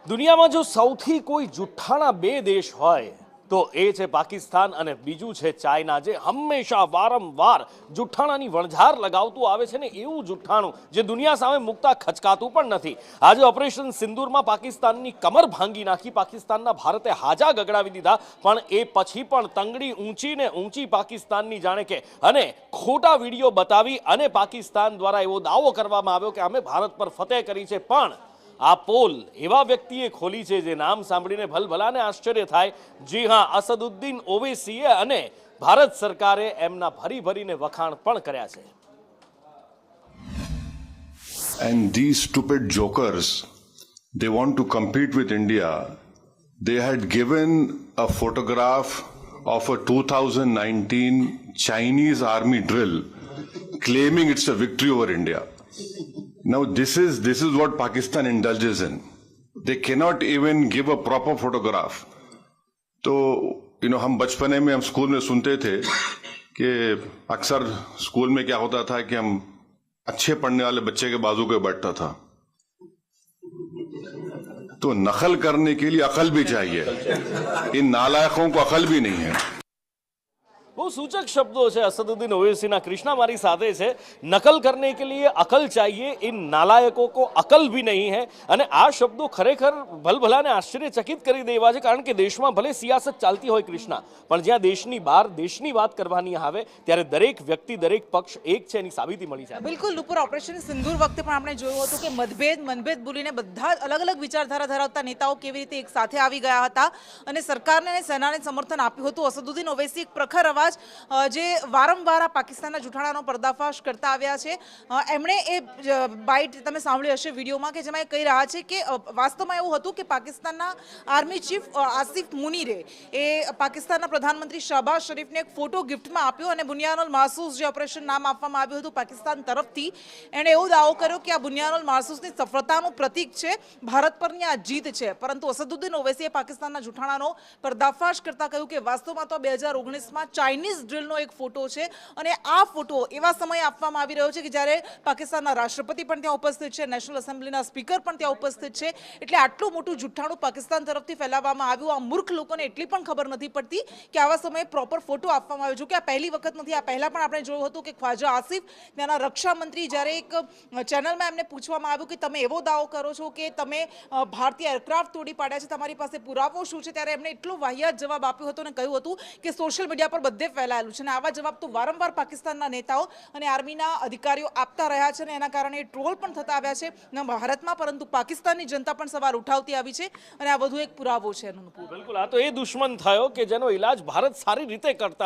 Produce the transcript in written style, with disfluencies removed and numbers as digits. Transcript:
દુનિયામાં જો સૌથી કોઈ જુઠ્ઠાણા બે દેશ હોય તો એ છે પાકિસ્તાન અને બીજું છે ચાઇના, જે હંમેશા વારંવાર જુઠ્ઠાણાની વણઝાર લગાવતું આવે છે ને એવું જુઠ્ઠાણું જે દુનિયા સામે મુકતા ખચકાતું પણ નથી. આજે ઓપરેશન સિંદૂરમાં પાકિસ્તાનની કમર ભાંગી નાખી, પાકિસ્તાનના ભારતે હાજા ગગડાવી દીધા, પણ એ પછી પણ તંગડી ઊંચી ને ઊંચી પાકિસ્તાનની જાણે કે, અને ખોટા વિડીયો બતાવી અને પાકિસ્તાન દ્વારા એવો દાવો કરવામાં આવ્યો કે અમે ભારત પર ફતેહ કરી છે. પણ આ પોલ એવા વ્યક્તિએ ખોલી છે જે નામ સાંભળીને ભલભલાને આશ્ચર્ય થાય. જી હા, અસદુદ્દીન ઓવૈસીએ અને ભારત સરકારે એમના ભરી ભરીને વખાણ પણ કર્યા છે. And these stupid jokers, they want to compete with India. They had given a photograph of a 2019 Chinese army drill, claiming it's a victory over India. Now this is what Pakistan indulges in. They cannot even give a proper photograph. तो हम बचपने में हम school में सुनते थे कि अक्सर स्कूल में क्या होता था कि हम अच्छे पढ़ने वाले बच्चे के बाजू पे बैठता था. तो नकल करने के लिए अकल भी चाहिए. इन नालायकों को अकल भी नहीं है. બહુ સૂચક શબ્દો છે असदुद्दीन ओवैसीના. कृष्णा મારી સાથે છે. નકલ કરને કે लिए अकल चाहिए, इन नालायकों को अकल भी नहीं है. અને આ શબ્દો ખરેખર ભલભલાને આશ્ચર્યચકિત કરી દે એવા છે, કારણ કે દેશમાં ભલે સિયાસત ચાલતી હોય કૃષ્ણા, પણ જ્યાં દેશની બહાર દેશની વાત કરવાની આવે ત્યારે દરેક વ્યક્તિ, દરેક પક્ષ એક છે એની સાબિતી મળી જાય. બિલકુલ. ઉપર ઓપરેશન સિંદૂર વખતે પણ આપણે જોયું હતું કે મનભેદ ભૂલીને બધા અલગ અલગ વિચારધારા ધરાવતા નેતાઓ કેવી રીતે એક સાથે આવી ગયા હતા અને સરકારને અને સેનાને સમર્થન આપ્યું હતું. અસદુદ્દીન ઓવૈસી એક પ્રખર અવાજ જે વારંવાર આ પાકિસ્તાનના જૂઠાણાનો પર્દાફાશ કરતા આવ્યા છે. એમણે એ બાઇટ તમે સાંભળી હશે વિડીયોમાં, કે જેમાં એ કહી રહ્યા છે કે વાસ્તવમાં એવું હતું કે પાકિસ્તાનના આર્મી ચીફ આસિફ મુનીરે એ પાકિસ્તાનના પ્રધાનમંત્રી શહબાઝ શરીફને એક ફોટો ગિફ્ટમાં આપ્યો અને બુનિયાનુલ માસૂસ, જે ઓપરેશન નામ આપવામાં આવ્યું હતું પાકિસ્તાન તરફથી, એણે એવો દાવો કર્યો કે આ બુનિયાનુલ માસૂસની સફળતાનું પ્રતીક છે, ભારત પરની આ જીત છે. પરંતુ અસદુદ્દીન ઓવૈસીએ પાકિસ્તાનના જૂઠાણાનો પર્દાફાશ કરતા કહ્યું કે વાસ્તવમાં તો 2019માં ચાઇનીઝ ડ્રિલનો એક ફોટો છે અને આ ફોટો એવા સમયે આપવામાં આવી રહ્યો છે કે જ્યારે પાકિસ્તાનના રાષ્ટ્રપતિ પણ ત્યાં ઉપસ્થિત છે, નેશનલ એસેમ્બલીના સ્પીકર પણ ત્યાં ઉપસ્થિત છે. એટલે આટલું મોટું જુઠ્ઠાણું પાકિસ્તાન તરફથી ફેલાવવામાં આવ્યું. આ મૂર્ખ લોકોને એટલી પણ ખબર નથી પડતી કે આવા સમયે પ્રોપર ફોટો આપવામાં આવ્યો. જો કે આ પહેલી વખત નથી, આ પહેલા પણ આપણે જોયું હતું કે ખ્વાજા આસિફ, ત્યાંના રક્ષા મંત્રી, જ્યારે એક ચેનલમાં એમને પૂછવામાં આવ્યું કે તમે એવો દાવો કરો છો કે તમે ભારતીય એરક્રાફ્ટ તોડી પાડ્યા છે, તમારી પાસે પુરાવો શું છે, ત્યારે એમણે એટલો વાહિયાત જવાબ આપ્યો હતો અને કહ્યું હતું કે સોશિયલ મીડિયા પર બધે ફેલાયેલું છે. અને આવા જવાબ તો વારંવાર પાકિસ્તાનના નેતાઓ અને આર્મીના અધિકારીઓ આપતા રહ્યા છે અને એના કારણે ટ્રોલ પણ થતા આવ્યા છે ન ભારતમાં, પરંતુ પાકિસ્તાનની જનતા પણ સવાલ ઉઠાવતી આવી છે અને આ વધુ એક પુરાવો છે. બિલકુલ, આ તો એ દુશ્મન થયો કે જેનો ઈલાજ ભારત સારી રીતે કરતા